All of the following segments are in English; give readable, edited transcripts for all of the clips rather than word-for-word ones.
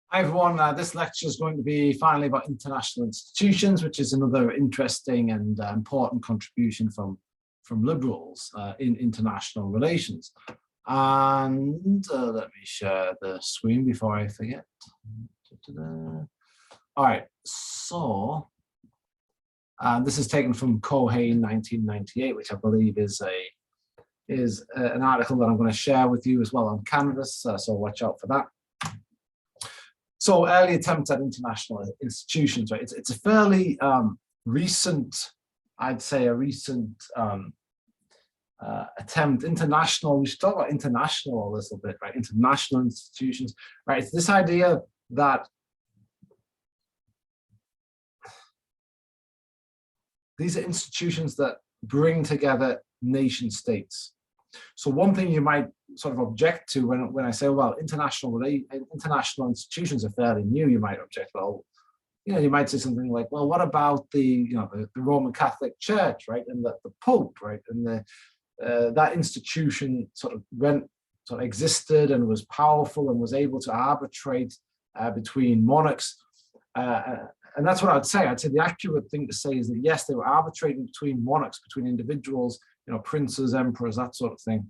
Hi everyone, this lecture is going to be finally about international institutions, which is another interesting and important contribution from liberals in international relations. And let me share the screen before I forget. All right, so this is taken from Cohen 1998, which I believe is an article that I'm going to share with you as well on Canvas, so watch out for that. So early attempts at international institutions, right? It's a fairly recent, I'd say a recent attempt. International, we should talk about international a little bit, right? International institutions, right? It's this idea that these are institutions that bring together nation states. So one thing you might sort of object to when I say, well, international institutions are fairly new, you might object, well, you might say something like, well, what about the Roman Catholic Church, right, and the Pope, right, and that institution sort of existed and was powerful and was able to arbitrate between monarchs, and that's what I'd say. I'd say the accurate thing to say is that yes, they were arbitrating between monarchs, between individuals, princes, emperors, that sort of thing.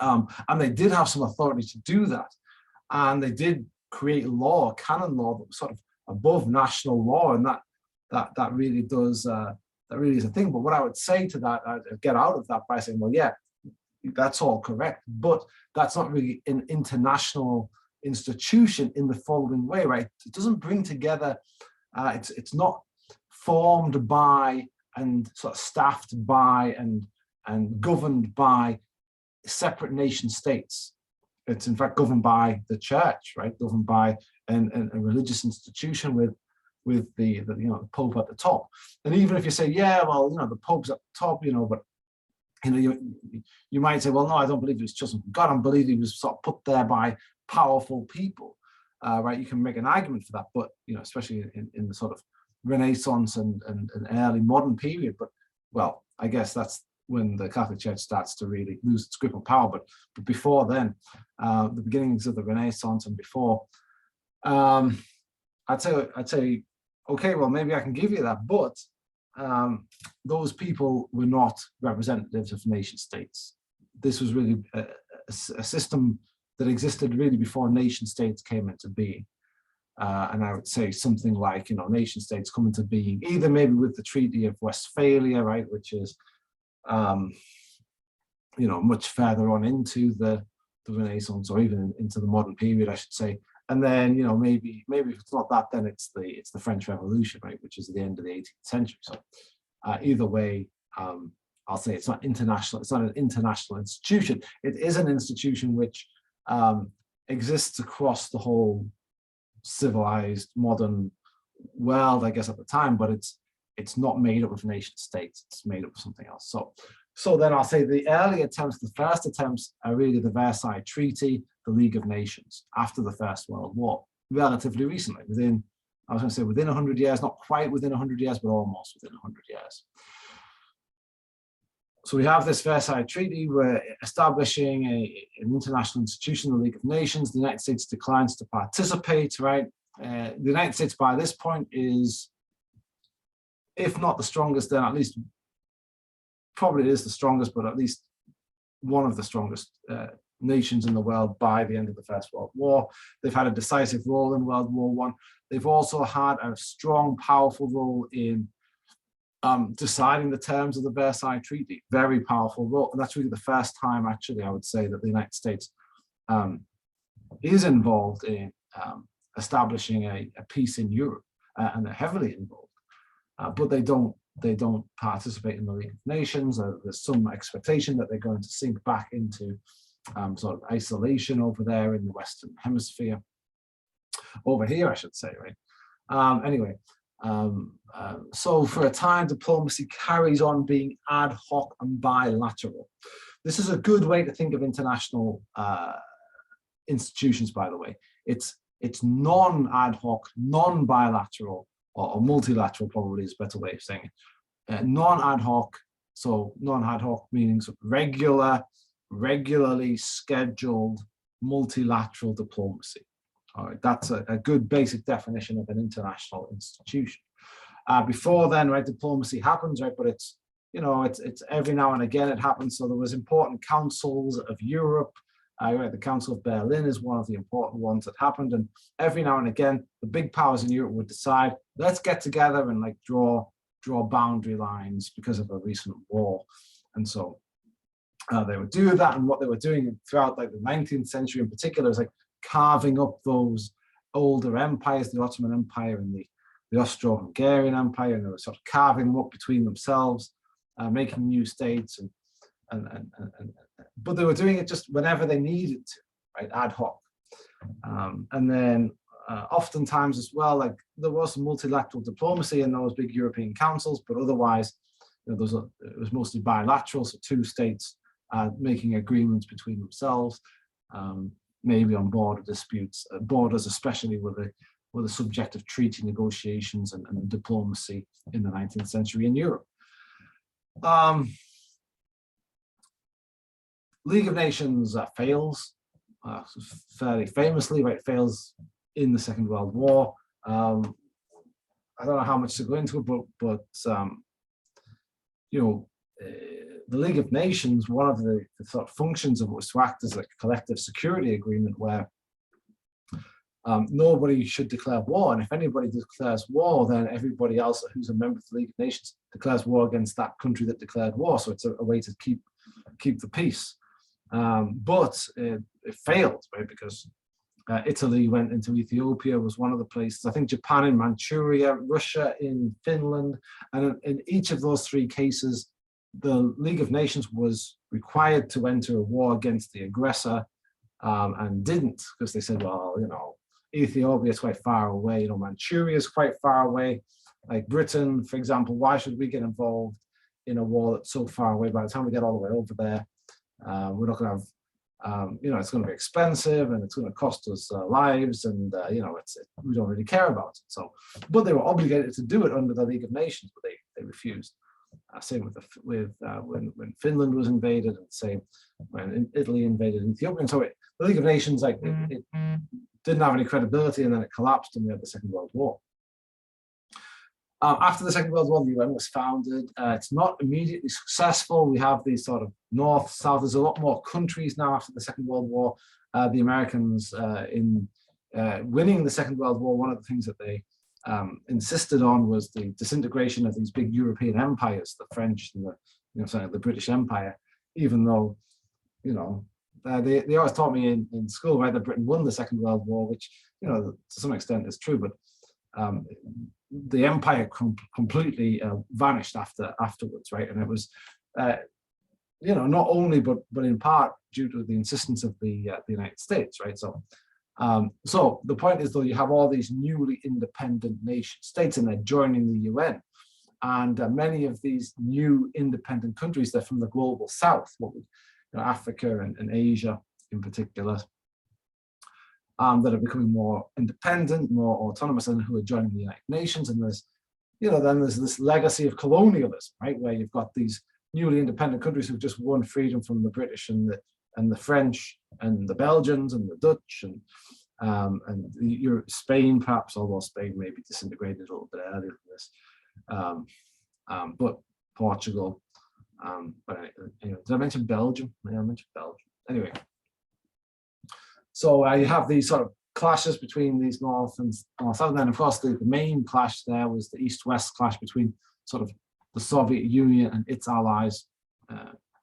And they did have some authority to do that. And they did create law, canon law, that was sort of above national law, and that really does, that really is a thing. But what I would say to that, I'd get out of that by saying, well, yeah, that's all correct, but that's not really an international institution in the following way, right? It doesn't bring together, it's not formed by and sort of staffed by and governed by separate nation states. It's in fact governed by the church, right? Governed by a religious institution with the Pope at the top. And even if you say, yeah, well, the Pope's at the top, but you might say, well, no, I don't believe he was chosen from God. I believe he was sort of put there by powerful people, right? You can make an argument for that, but especially in the sort of Renaissance and early modern period. But well, I guess that's when the Catholic Church starts to really lose its grip on power. But before then, the beginnings of the Renaissance and before, I'd say, okay, well, maybe I can give you that, but those people were not representatives of nation states. This was really a system that existed really before nation states came into being. And I would say something like, nation states come into being either maybe with the Treaty of Westphalia, right, which is, much further on into the Renaissance, or even into the modern period, I should say. And then, maybe if it's not that, then it's the French Revolution, right, which is the end of the 18th century. So either way, I'll say it's not international. It's not an international institution. It is an institution which exists across the whole civilized modern world, I guess, at the time, but it's not made up of nation states. It's made up of something else. So then I'll say the early attempts, the first attempts, are really the Versailles Treaty, the League of Nations, after the First World War, relatively recently, within 100 years, not quite within 100 years, but almost within 100 years. So we have this Versailles Treaty. We're establishing an international institution, the League of Nations. The United States declines to participate, right? The United States by this point is, if not the strongest, then at least, probably is the strongest, but at least one of the strongest nations in the world by the end of the First World War. They've had a decisive role in World War I. They've also had a strong, powerful role in deciding the terms of the Versailles Treaty, very powerful role. And that's really the first time, actually, I would say, that the United States is involved in establishing a peace in Europe, and they're heavily involved. But they don't participate in the League of Nations. There's some expectation that they're going to sink back into sort of isolation over there in the Western Hemisphere. Over here, I should say, right? Anyway. So for a time, diplomacy carries on being ad hoc and bilateral. This is a good way to think of international institutions, by the way. It's non-ad hoc, non-bilateral, or multilateral probably is a better way of saying it. Non-ad hoc, so non-ad hoc meaning regularly scheduled multilateral diplomacy. All right, that's a good basic definition of an international institution. Before then, right, diplomacy happens, right, but it's, you know, it's every now and again it happens. So there was important councils of Europe. Right, the Council of Berlin is one of the important ones that happened, and every now and again the big powers in Europe would decide, let's get together and like draw boundary lines because of a recent war. And so they would do that, and what they were doing throughout like the 19th century in particular is like carving up those older empires, the Ottoman Empire and the Austro-Hungarian Empire, and they were sort of carving them up between themselves, making new states, but they were doing it just whenever they needed to, right, ad hoc. And then oftentimes as well, like there was multilateral diplomacy in those big European councils, but otherwise, you know, it was mostly bilateral, so two states making agreements between themselves, maybe on border disputes. Borders especially were the subject of treaty negotiations and diplomacy in the 19th century in Europe. League of Nations fails fairly famously, right? Fails in the Second World War. I don't know how much to go into it, but you know, the League of Nations, one of the sort of functions of it was to act as like a collective security agreement where nobody should declare war, and if anybody declares war, then everybody else who's a member of the League of Nations declares war against that country that declared war. So it's a way to keep the peace. But it failed, right? Because Italy went into Ethiopia, was one of the places. I think Japan in Manchuria, Russia in Finland, and in each of those three cases, the League of Nations was required to enter a war against the aggressor, and didn't, because they said, well, you know, Ethiopia is quite far away, you know, Manchuria is quite far away. Like Britain, for example, why should we get involved in a war that's so far away? By the time we get all the way over there, we're not going to have, you know, it's going to be expensive and it's going to cost us lives, and you know, we don't really care about it. So, but they were obligated to do it under the League of Nations, but they refused. Same with when Finland was invaded, and same when Italy invaded Ethiopia. And so the League of Nations, like it didn't have any credibility, and then it collapsed, and we had the Second World War. After the Second World War, the UN was founded. It's not immediately successful. We have these sort of north, south. There's a lot more countries now after the Second World War. The Americans, in winning the Second World War, one of the things that they insisted on was the disintegration of these big European empires, the French and the British Empire. Even though, you know, they always taught me in school, right, that Britain won the Second World War, which, you know, to some extent is true, but the empire completely vanished afterwards, right? And it was, you know, not only but in part due to the insistence of the United States, right? So, so the point is, though, you have all these newly independent nation states, and they're joining the UN, and many of these new independent countries, they're from the global South, Africa and Asia in particular. That are becoming more independent, more autonomous, and who are joining the United Nations. And there's, you know, then there's this legacy of colonialism, right, where you've got these newly independent countries who've just won freedom from the British and the French and the Belgians and the Dutch and Spain, perhaps, although Spain may be disintegrated a little bit earlier than this, but Portugal. But anyway, did I mention Belgium? Yeah, I mentioned Belgium. Anyway. So you have these sort of clashes between these north and south, and then of course the main clash there was the East-West clash between sort of the Soviet Union and its allies,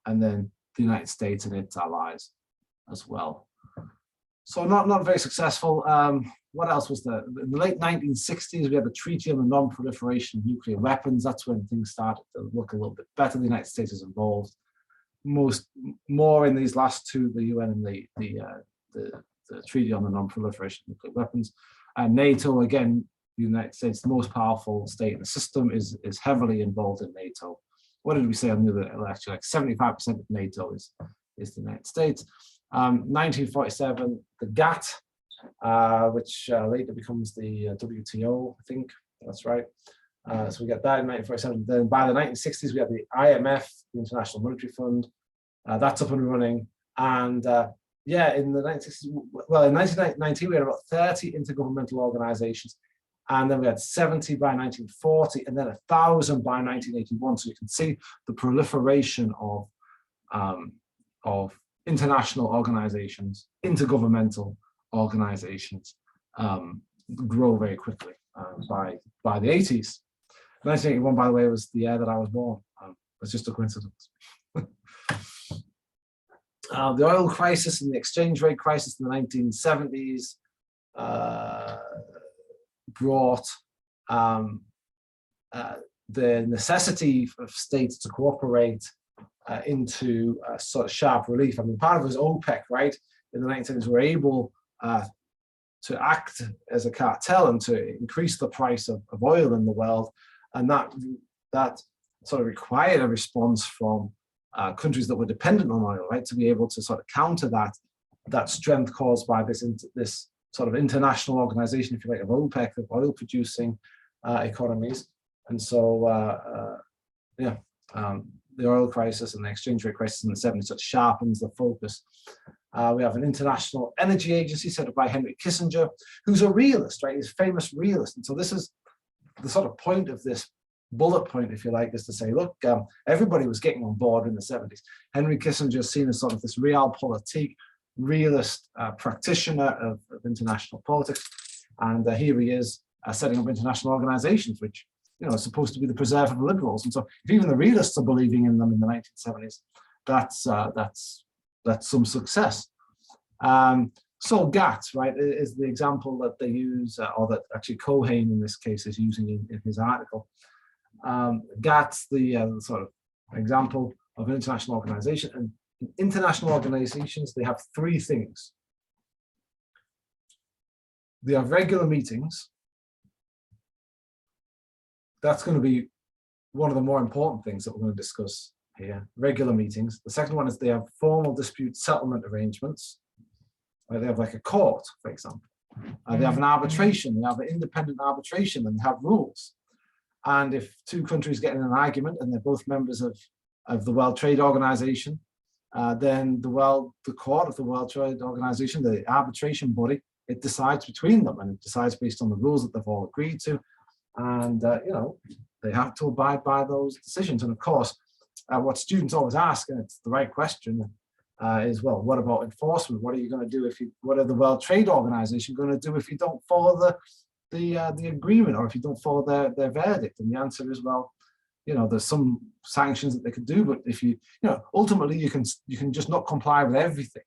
and then the United States and its allies as well. So not very successful. What else was there? In the late 1960s, we had the Treaty on the Non-Proliferation of Nuclear Weapons. That's when things started to look a little bit better. The United States is involved more in these last two, the UN and the Treaty on the Non-Proliferation of Nuclear Weapons. And NATO, again, the United States, the most powerful state in the system, is heavily involved in NATO. What did we say on the other election? Like 75% of NATO is the United States. 1947, the GATT, which later becomes the WTO, I think that's right. So we got that in 1947. Then by the 1960s, we have the IMF, the International Monetary Fund. That's up and running. And yeah, in the 1960s, well, in 1919, we had about 30 intergovernmental organizations, and then we had 70 by 1940, and then 1,000 by 1981. So you can see the proliferation of international organizations, intergovernmental organizations, grow very quickly by the 80s. 1981, by the way, was the year that I was born. It's just a coincidence. The oil crisis and the exchange rate crisis in the 1970s brought the necessity of states to cooperate into sort of sharp relief. I mean, part of it was OPEC, right? In the 1970s, were able to act as a cartel and to increase the price of oil in the world, and that sort of required a response from countries that were dependent on oil, right, to be able to sort of counter that strength caused by this sort of international organization, if you like, of OPEC, of oil-producing economies. And so, the oil crisis and the exchange rate crisis in the 70s sort of sharpens the focus. We have an international energy agency set up by Henry Kissinger, who's a realist, right? He's a famous realist. And so this is the sort of point of this bullet point, if you like, is to say, look, everybody was getting on board in the 70s. Henry Kissinger is seen as sort of this realpolitik, realist practitioner of international politics. And here he is setting up international organizations, which, you know, is supposed to be the preserve of the liberals. And so if even the realists are believing in them in the 1970s, that's some success. So GATT, right, is the example that they use, or that actually Cohen in this case is using in his article. GATT's the sort of example of an international organization. And international organizations, they have three things. They have regular meetings. That's going to be one of the more important things that we're going to discuss here, regular meetings. The second one is they have formal dispute settlement arrangements. They have like a court, for example. They have an arbitration, they have an independent arbitration, and they have rules. And if two countries get in an argument and they're both members of the World Trade Organization, then the court of the World Trade Organization, the arbitration body, it decides between them, and it decides based on the rules that they've all agreed to. And, you know, they have to abide by those decisions. And of course, what students always ask, and it's the right question, is, well, what about enforcement? What are you going to do what are the World Trade Organization going to do if you don't follow the agreement, or if you don't follow their verdict? And the answer is, well, you know, there's some sanctions that they could do, but if you know, ultimately you can just not comply with everything.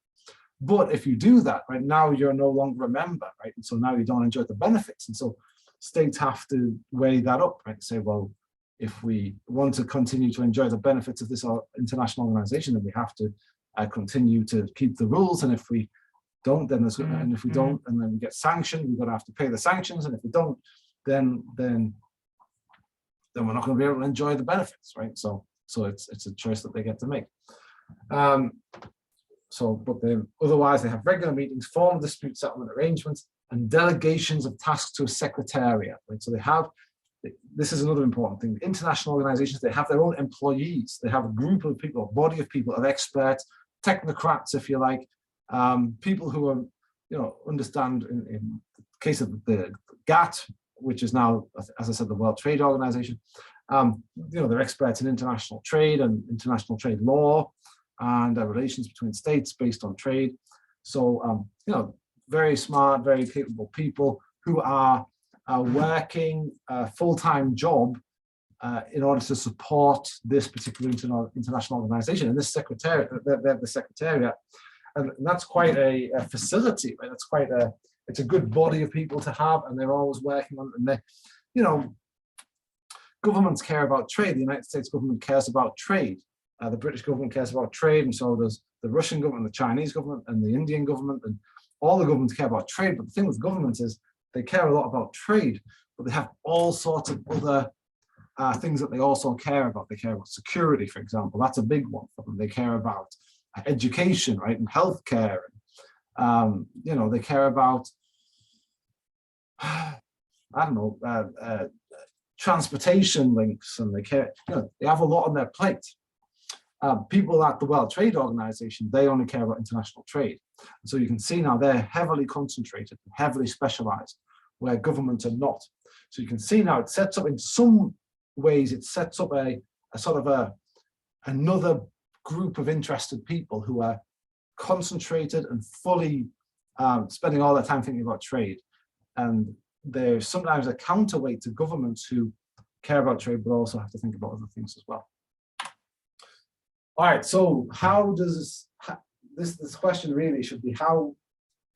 But if you do that, right, now you're no longer a member, right? And so now you don't enjoy the benefits. And so states have to weigh that up, right? Say, well, if we want to continue to enjoy the benefits of this international organization, then we have to continue to keep the rules. And if we don't, then there's, and if we don't, and then we get sanctioned, we're going to have to pay the sanctions. And if we don't, then we're not going to be able to enjoy the benefits, right? So it's a choice that they get to make. Otherwise they have regular meetings, formal dispute settlement arrangements, and delegations of tasks to a secretariat, right? So they have, this is another important thing, international organizations, they have their own employees, they have a group of people, a body of people, of experts, technocrats, if you like, people who are, you know, understand in the case of the GATT, which is now, as I said, the World Trade Organization, you know, they're experts in international trade and international trade law and relations between states based on trade. So, you know, very smart, very capable people who are working a full-time job in order to support this particular international organization. And this secretariat, they're the secretariat, and that's quite a facility, right? It's a good body of people to have, and they're always working on it. And they, you know, governments care about trade. The United States government cares about trade. The British government cares about trade, and so does the Russian government, the Chinese government, and the Indian government, and all the governments care about trade. But the thing with governments is they care a lot about trade, but they have all sorts of other things that they also care about. They care about security, for example. That's a big one for them. They care about education, right, and healthcare. You know, they care about, I don't know, transportation links, and they care, you know, they have a lot on their plate. People at the World Trade Organization, they only care about international trade. And so you can see now they're heavily concentrated, heavily specialized, where governments are not. So you can see now it sets up, in some ways, it sets up a sort of another group of interested people who are concentrated and fully spending all their time thinking about trade. And there's sometimes a counterweight to governments who care about trade, but also have to think about other things as well. All right, so how does this question really should be, how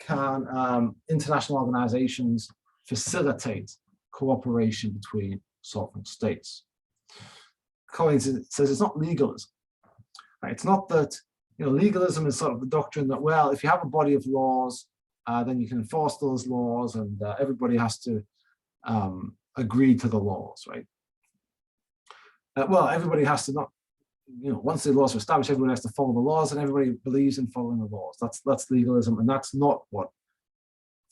can international organizations facilitate cooperation between sovereign states? Collins says it's not legalism. Right? It's not that, you know, legalism is sort of the doctrine that, well, if you have a body of laws, then you can enforce those laws, and everybody has to agree to the laws, right? Well, everybody has to not, you know, once the laws are established, everybody has to follow the laws, and everybody believes in following the laws. That's legalism, and that's not what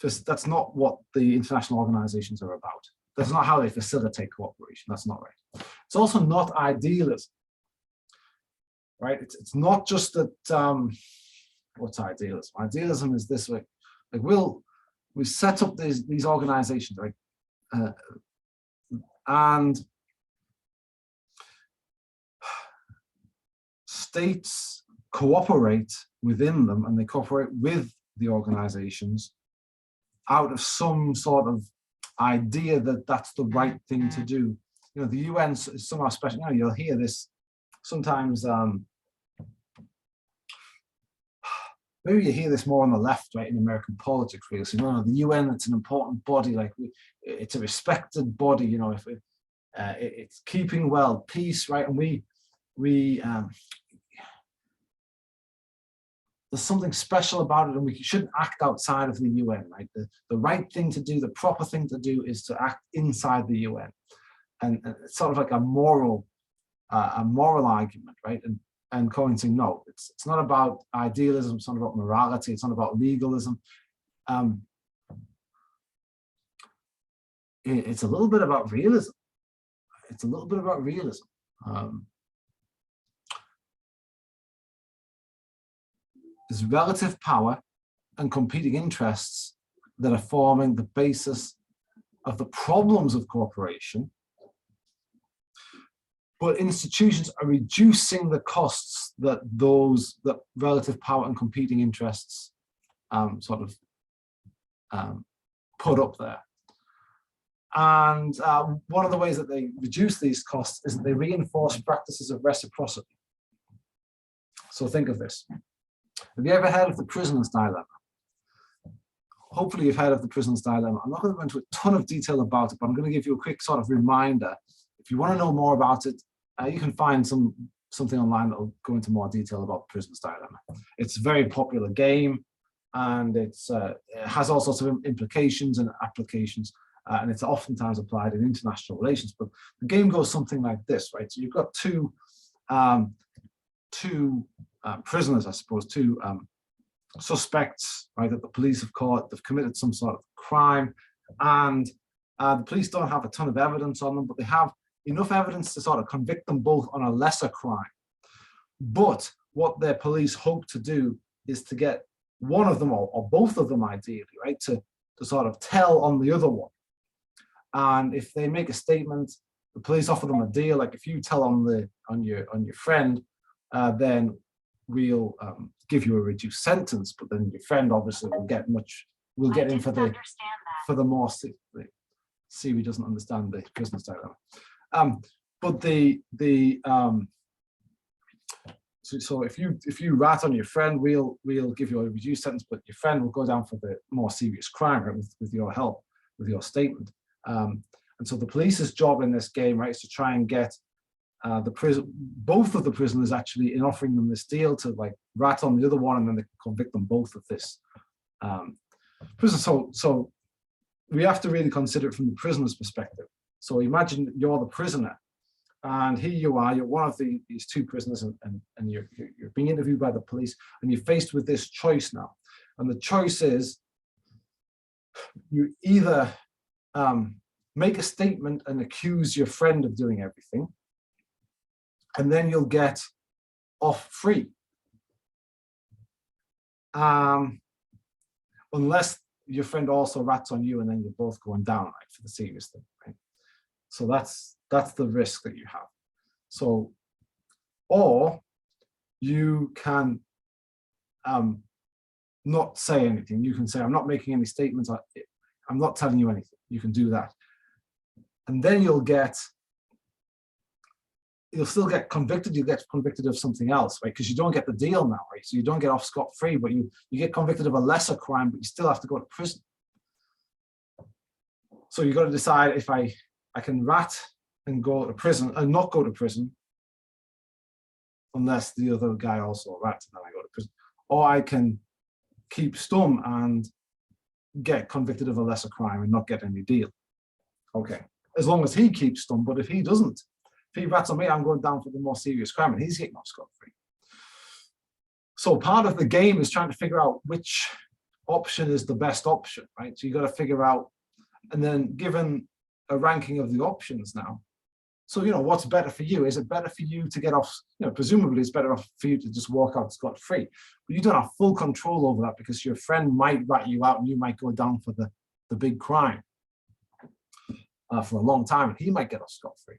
the international organizations are about. That's not how they facilitate cooperation. That's not right. It's also not idealism, right? It's not just that. What's idealism? Idealism is this way: like we set up these organizations, right? And states cooperate within them, and they cooperate with the organizations out of some sort of idea that that's the right thing to do. You know, the UN is somehow special. You know, you'll hear this sometimes. Maybe you hear this more on the left, right, in American politics. Really, so, you know, the UN, it's an important body. Like it's a respected body. You know, if it's keeping world peace, right, and we there's something special about it, and we shouldn't act outside of the UN, right? The right thing to do, the proper thing to do, is to act inside the UN, and it's sort of like a moral argument, right? And Cohen saying, no, it's not about idealism, it's not about morality, it's not about legalism. It's a little bit about realism. It's a little bit about realism. There's relative power and competing interests that are forming the basis of the problems of cooperation, but institutions are reducing the costs that that relative power and competing interests put up there. And one of the ways that they reduce these costs is that they reinforce practices of reciprocity. So think of this. Have you ever heard of the prisoner's dilemma? Hopefully you've heard of the prisoner's dilemma. I'm not going to go into a ton of detail about it, but I'm going to give you a quick sort of reminder. If you want to know more about it, you can find something online that will go into more detail about the prisoner's dilemma. It's a very popular game, and it has all sorts of implications and applications, and it's oftentimes applied in international relations. But the game goes something like this, right? So you've got two prisoners, I suppose, two suspects, right, that the police have caught. They've committed some sort of crime, and the police don't have a ton of evidence on them, but they have enough evidence to sort of convict them both on a lesser crime. But what their police hope to do is to get one of them, or both of them ideally, right, to sort of tell on the other one. And if they make a statement, the police offer them a deal, like if you tell on your friend, then we'll give you a reduced sentence, but then your friend obviously will get in for the more. Siri doesn't understand the prisoner's dilemma. So if you rat on your friend, we'll give you a reduced sentence, but your friend will go down for the more serious crime, right, with your help, with your statement. And so the police's job in this game, right, is to try and get both of the prisoners actually, in offering them this deal, to like rat on the other one, and then they can convict them both of this prison. So we have to really consider it from the prisoner's perspective. So imagine you're the prisoner, and here you are, you're one of these two prisoners, and you're being interviewed by the police, and you're faced with this choice now. And the choice is, you either make a statement and accuse your friend of doing everything, and then you'll get off free. Unless your friend also rats on you and then you're both going down, right, for the serious thing, right? So that's the risk that you have. So, or you can not say anything. You can say, I'm not making any statements. I'm not telling you anything. You can do that. And then you'll still get convicted. You get convicted of something else, right? Because you don't get the deal now, right? So you don't get off scot-free, but you get convicted of a lesser crime, but you still have to go to prison. So you've got to decide if I can rat and go to prison and not go to prison, unless the other guy also rats and then I go to prison. Or I can keep stum and get convicted of a lesser crime and not get any deal. Okay, as long as he keeps stum, but if he doesn't, if he rats on me, I'm going down for the more serious crime and he's getting off scot-free. So part of the game is trying to figure out which option is the best option, right? So you got to figure out, and then given a ranking of the options now, so, what's better for you? Is it better for you to get off, presumably it's better for you to just walk out scot-free, but you don't have full control over that because your friend might rat you out and you might go down for the big crime for a long time and he might get off scot-free.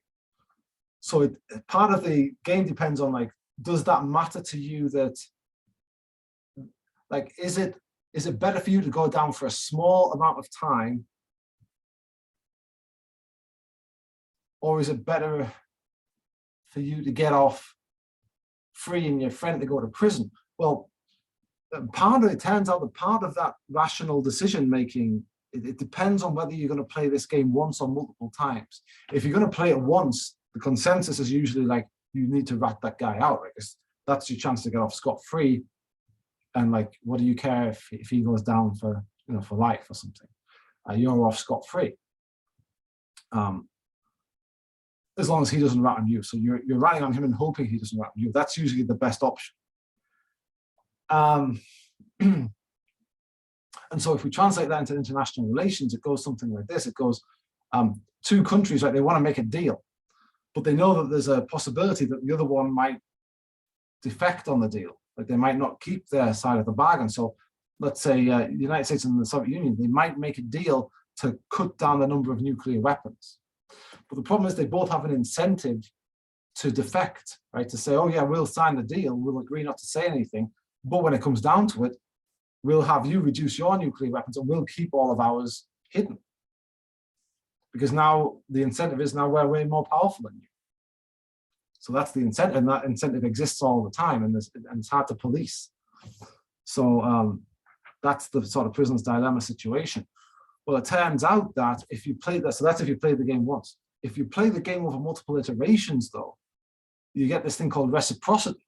So part of the game depends on, like, does that matter to you? That, like, is it better for you to go down for a small amount of time, or is it better for you to get off free and your friend to go to prison? Well, it turns out that part of that rational decision making, it depends on whether you're going to play this game once or multiple times. If you're going to play it once, the consensus is usually like, you need to rat that guy out, right? Because that's your chance to get off scot-free. And, like, what do you care if he goes down for, for life or something? You're off scot-free. As long as he doesn't rat on you. So you're ratting on him and hoping he doesn't rat on you. That's usually the best option. And so if we translate that into international relations, it goes something like this. It goes, two countries, right, they want to make a deal, but they know that there's a possibility that the other one might defect on the deal. Like, they might not keep their side of the bargain. So let's say the United States and the Soviet Union, they might make a deal to cut down the number of nuclear weapons. But the problem is they both have an incentive to defect, right? To say, oh yeah, we'll sign the deal, we'll agree not to say anything, but when it comes down to it, we'll have you reduce your nuclear weapons and we'll keep all of ours hidden. Because now the incentive is, now we're way more powerful than you. So that's the incentive, and that incentive exists all the time, and it's hard to police. So that's the sort of prisoner's dilemma situation. Well, it turns out that if you play that, so that's if you play the game once. If you play the game over multiple iterations, though, you get this thing called reciprocity.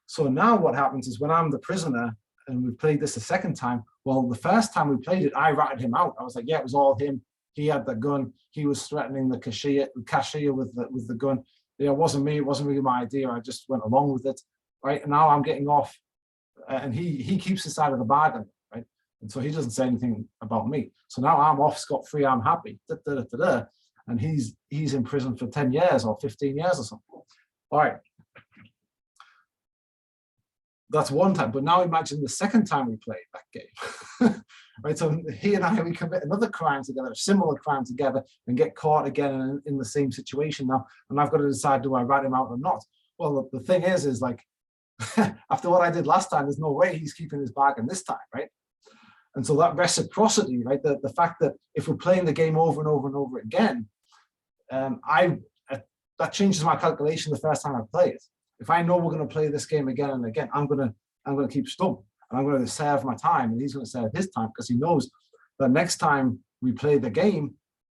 So now what happens is, when I'm the prisoner and we played this a second time, well, the first time we played it, I ratted him out. I was like, yeah, it was all him. He had the gun. He was threatening the cashier with the gun. Yeah, it wasn't me. It wasn't really my idea. I just went along with it, right? And now I'm getting off, and he keeps his side of the bargain, right? And so he doesn't say anything about me. So now I'm off scot-free. I'm happy. And he's in prison for 10 years or 15 years or something. All right. That's one time. But now imagine the second time we played that game. Right? So he and I, we commit another crime together, a similar crime together, and get caught again in the same situation now. And I've got to decide, do I rat him out or not? Well, the thing is like, after what I did last time, there's no way he's keeping his bargain this time, right? And so that reciprocity, right? The fact that if we're playing the game over and over and over again, that changes my calculation the first time I play it. If I know we're going to play this game again and again, I'm going to keep stum, and I'm going to serve my time, and he's going to serve his time, because he knows that next time we play the game,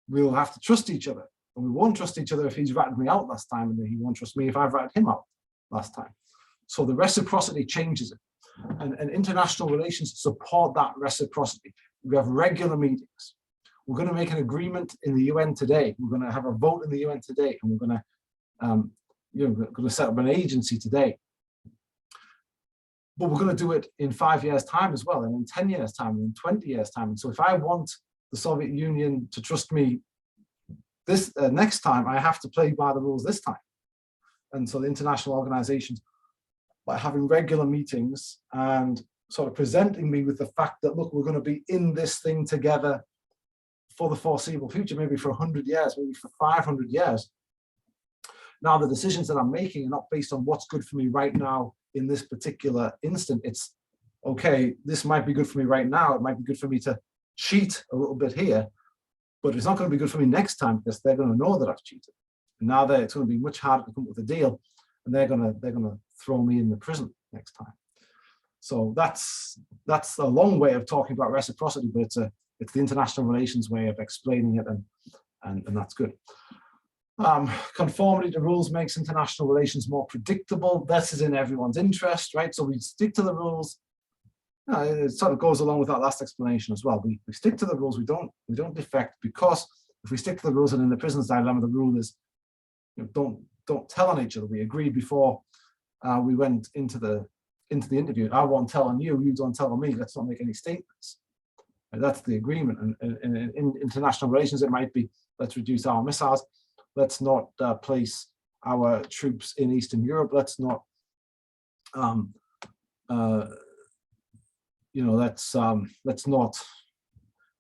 we'll have to trust each other, and we won't trust each other if he's ratted me out last time, and he won't trust me if I've ratted him out last time. So the reciprocity changes it, and international relations support that reciprocity. We have regular meetings. We're going to make an agreement in the UN today. We're going to have a vote in the UN today, and we're going to we're going to set up an agency today. But we're going to do it in 5 years' time as well, and in 10 years' time, and in 20 years' time. And so if I want the Soviet Union to trust me this next time, I have to play by the rules this time. And so the international organizations by having regular meetings and sort of presenting me with the fact that, look, we're going to be in this thing together for the foreseeable future, maybe for 100 years, maybe for 500 years. Now, the decisions that I'm making are not based on what's good for me right now in this particular instant. It's, okay, this might be good for me right now. It might be good for me to cheat a little bit here, but it's not going to be good for me next time because they're going to know that I've cheated. And now it's going to be much harder to come up with a deal, and they're going to throw me in the prison next time. So that's a long way of talking about reciprocity, but it's the international relations way of explaining it, and that's good. Conformity to rules makes international relations more predictable. This is in everyone's interest, right? So we stick to the rules. It sort of goes along with that last explanation as well. We stick to the rules. We don't defect, because if we stick to the rules, and in the prisoner's dilemma, the rule is, don't tell on each other. We agreed before we went into the interview. I won't tell on you. You don't tell on me. Let's not make any statements. And that's the agreement. And in international relations, it might be, let's reduce our missiles. Let's not place our troops in Eastern Europe. Let's not, let's not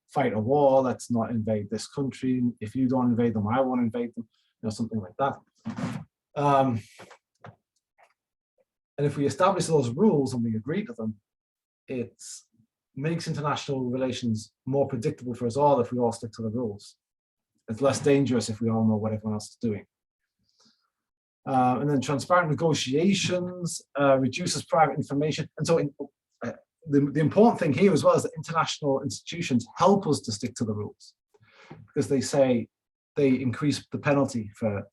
fight a war. Let's not invade this country. If you don't invade them, I won't invade them. Something like that. And if we establish those rules and we agree to them, it makes international relations more predictable for us all if we all stick to the rules. It's less dangerous if we all know what everyone else is doing. And then transparent negotiations reduces private information. And so the important thing here as well is that international institutions help us to stick to the rules, because they increase the penalty for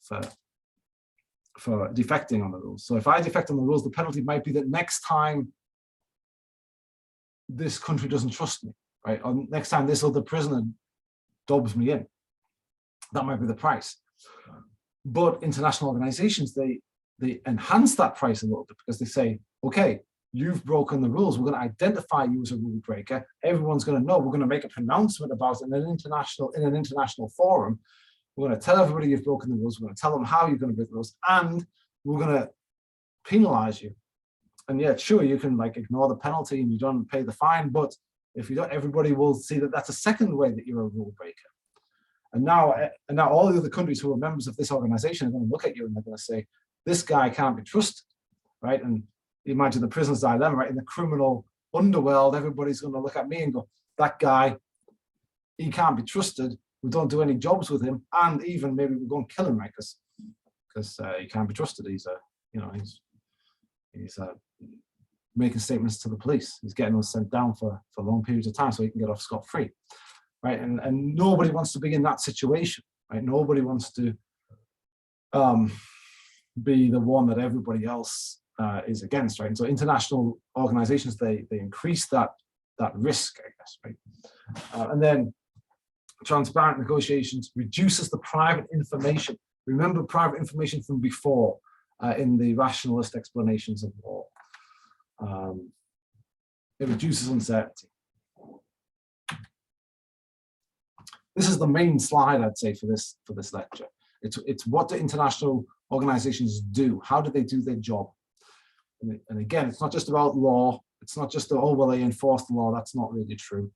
defecting on the rules. So if I defect on the rules, the penalty might be that next time this country doesn't trust me, right? Or next time this other prisoner dobs me in. That might be the price. But international organizations, they enhance that price a little bit, because they say, okay, you've broken the rules. We're going to identify you as a rule breaker. Everyone's going to know. We're going to make a pronouncement about it in an international forum. We're going to tell everybody you've broken the rules. We're going to tell them how you're going to break the rules, and we're going to penalize you. And yeah, sure, you can ignore the penalty and you don't pay the fine, but if you don't, everybody will see that that's a second way that you're a rule breaker. And now all the other countries who are members of this organization are going to look at you and they're going to say, this guy can't be trusted, right? And imagine the prisoner's dilemma, right? In the criminal underworld, everybody's going to look at me and go, that guy, he can't be trusted. We don't do any jobs with him, and even maybe we go and kill him, right? Because he can't be trusted. He's making statements to the police. He's getting us sent down for long periods of time so he can get off scot-free, right? And nobody wants to be in that situation, right? Nobody wants to be the one that everybody else is against, right? And so international organizations, they increase that risk, I guess, right? And then transparent negotiations reduces the private information. Remember private information from before in the rationalist explanations of war. It reduces uncertainty. This is the main slide, I'd say, for this lecture. It's what do international organizations do? How do they do their job? And again, it's not just about law. It's not just, oh, well, they enforce the law. That's not really true.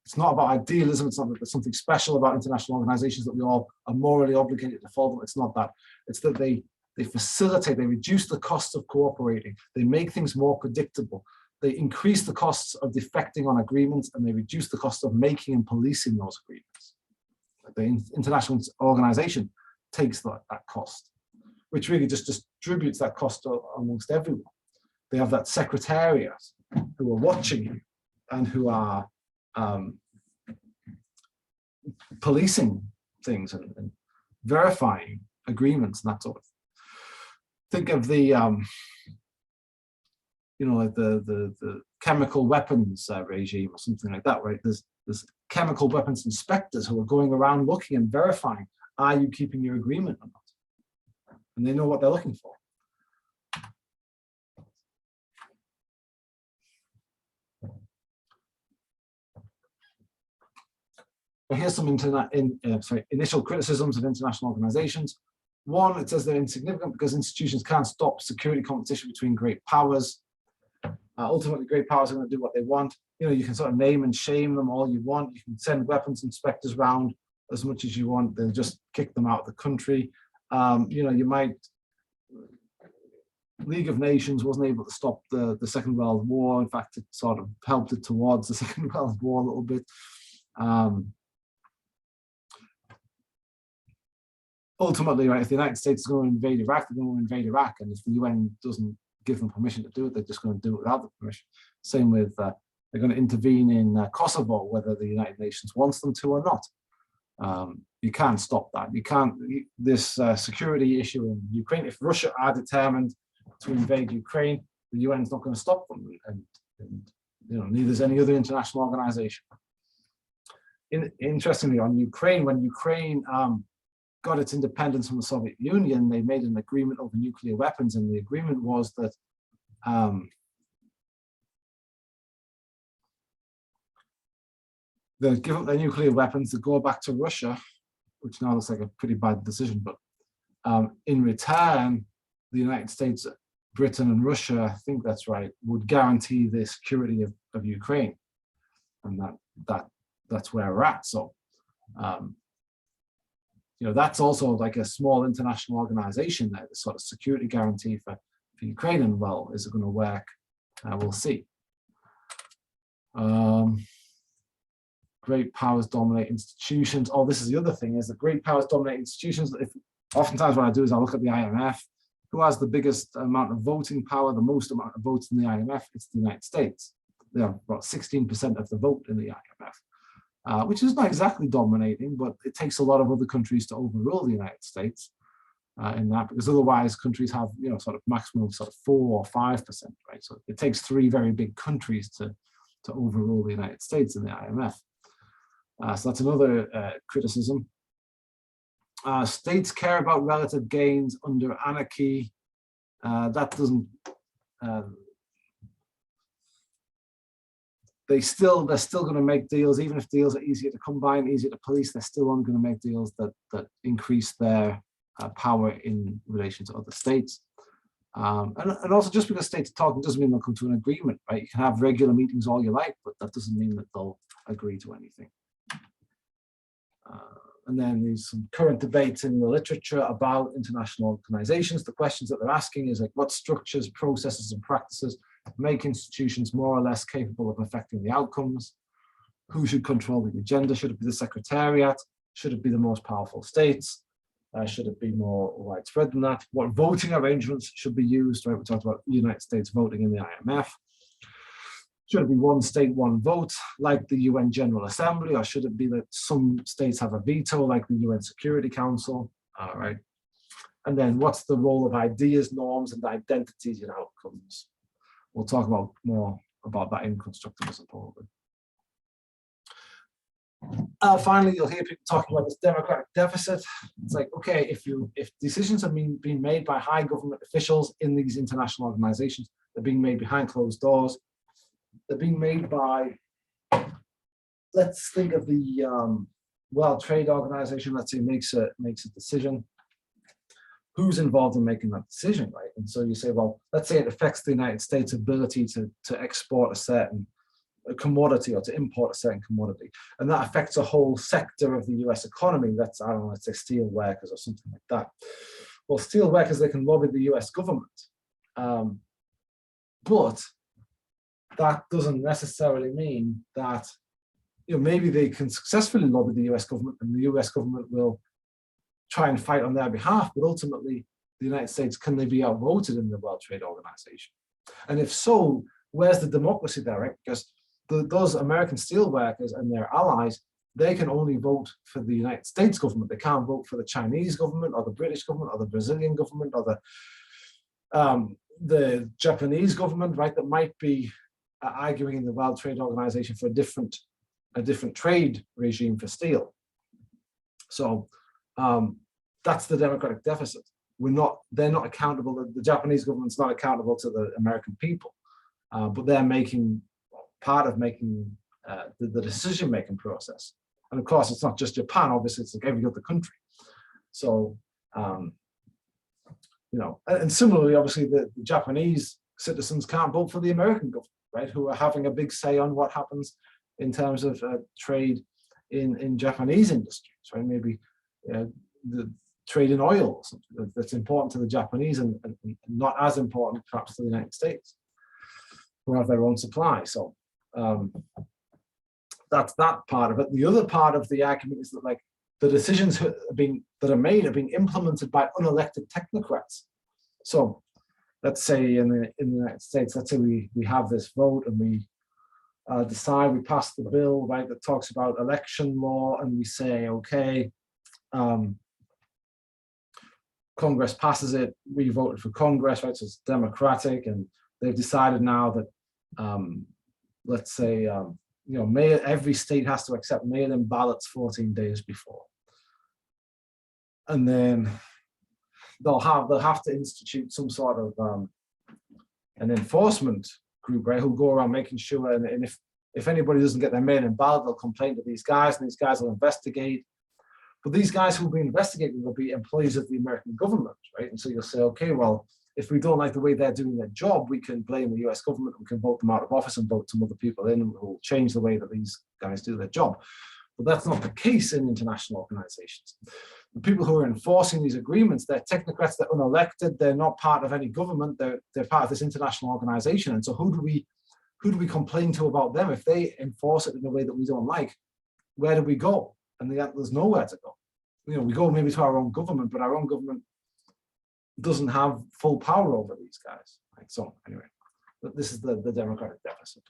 It's not about idealism. It's not that there's something special about international organizations that we all are morally obligated to follow. It's not that. It's that they facilitate, they reduce the costs of cooperating. They make things more predictable. They increase the costs of defecting on agreements, and they reduce the cost of making and policing those agreements. The international organization takes that cost, which really just distributes that cost amongst everyone. They have that secretariat who are watching you and who are policing things and verifying agreements and that sort of thing. Think of the like the chemical weapons regime or something like that, right? There's chemical weapons inspectors who are going around looking and verifying, are you keeping your agreement or not? And they know what they're looking for. But here's some initial criticisms of international organizations. One, it says they're insignificant because institutions can't stop security competition between great powers. Ultimately, great powers are going to do what they want. You know, you can sort of name and shame them all you want. You can send weapons inspectors around as much as you want. They'll just kick them out of the country. You know, you might. League of Nations wasn't able to stop the Second World War. In fact, it sort of helped it towards the Second World War a little bit. Ultimately, right, if the United States is going to invade Iraq, they're going to invade Iraq, and if the UN doesn't give them permission to do it, they're just going to do it without the permission. Same with they're going to intervene in Kosovo, whether the United Nations wants them to or not. You can't stop that. You can't. This security issue in Ukraine. If Russia are determined to invade Ukraine, the UN is not going to stop them, and you know, neither is any other international organization. Interestingly, on Ukraine, when Ukraine got its independence from the Soviet Union, they made an agreement over nuclear weapons, and the agreement was that they'll give up their nuclear weapons to go back to Russia, which now looks like a pretty bad decision, but in return, the United States, Britain, and Russia, I think that's right, would guarantee the security of Ukraine, and that's where we're at. So, you know, that's also like a small international organization there, the sort of security guarantee for Ukraine. And well, is it going to work? We'll see. Great powers dominate institutions. Oh, this is the other thing, is that great powers dominate institutions. Oftentimes what I do is I look at the IMF. Who has the biggest amount of voting power, the most amount of votes in the IMF? It's the United States. They have about 16% of the vote in the IMF, which is not exactly dominating, but it takes a lot of other countries to overrule the United States in that, because otherwise countries have, you know, sort of maximum sort of 4 or 5%, right? So it takes 3 very big countries to overrule the United States in the IMF. So that's another criticism. States care about relative gains under anarchy. That doesn't. They're still going to make deals, even if deals are easier to come by and easier to police. They're still only going to make deals that increase their power in relation to other states. And also, just because states are talking doesn't mean they'll come to an agreement, right? You can have regular meetings all you like, but that doesn't mean that they'll agree to anything. And then there's some current debates in the literature about international organizations. The questions that they're asking is like, what structures, processes, and practices make institutions more or less capable of affecting the outcomes? Who should control the agenda? Should it be the Secretariat? Should it be the most powerful states? Should it be more widespread than that? What voting arrangements should be used? Right, we talked about the United States voting in the IMF. Should it be one state, one vote, like the UN General Assembly, or should it be that some states have a veto, like the UN Security Council? All right. And then what's the role of ideas, norms, and identities in outcomes? We'll talk about more about that in constructivism probably. Finally, you'll hear people talking about this democratic deficit. It's like, okay, if decisions have been made by high government officials in these international organizations, they're being made behind closed doors. They're being made by, let's think of the World Trade Organization, let's say makes a decision. Who's involved in making that decision, right? And so you say, well, let's say it affects the United States' ability to export a certain commodity or to import a certain commodity. And that affects a whole sector of the US economy. That's, I don't know, let's say steel workers or something like that. Well, steel workers, they can lobby the US government. But that doesn't necessarily mean that, you know, maybe they can successfully lobby the US government and the US government will try and fight on their behalf, but ultimately the United States, can they be outvoted in the World Trade Organization? And if so, where's the democracy there, right? Because those American steel workers and their allies, they can only vote for the United States government. They can't vote for the Chinese government or the British government or the Brazilian government or the Japanese government, right? That might be arguing in the World Trade Organization for a different trade regime for steel. So that's the democratic deficit. They're not accountable. The Japanese government's not accountable to the American people, but they're part of making the decision-making process. And of course, it's not just Japan. Obviously, it's like every other country. So you know, and similarly, obviously, the Japanese citizens can't vote for the American government, right? Who are having a big say on what happens in terms of trade in Japanese industries, right? Maybe the trade in oil or something that's important to the Japanese and not as important perhaps to the United States, who have their own supply. So that's that part of it. The other part of the argument is that, like, the decisions that are made are being implemented by unelected technocrats. So let's say in the United States, let's say we have this vote and we decide, we pass the bill, right, that talks about election law, and we say, okay, Congress passes it, we voted for Congress, right, so it's democratic, and they've decided now that, let's say, you know, every state has to accept mail-in ballots 14 days before. And then they'll have to institute some sort of an enforcement group, right, who go around making sure, and if anybody doesn't get their mail-in ballot, they'll complain to these guys, and these guys will investigate. But these guys who will be investigating will be employees of the American government, right? And so you'll say, okay, well, if we don't like the way they're doing their job, we can blame the US government, we can vote them out of office and vote some other people in who will change the way that these guys do their job. But that's not the case in international organizations. The people who are enforcing these agreements, they're technocrats, they're unelected, they're not part of any government, they're part of this international organization. And so who do we complain to about them? If they enforce it in a way that we don't like, where do we go? And there's nowhere to go. You know, we go maybe to our own government, but our own government doesn't have full power over these guys. Right? So anyway, this is the democratic deficit.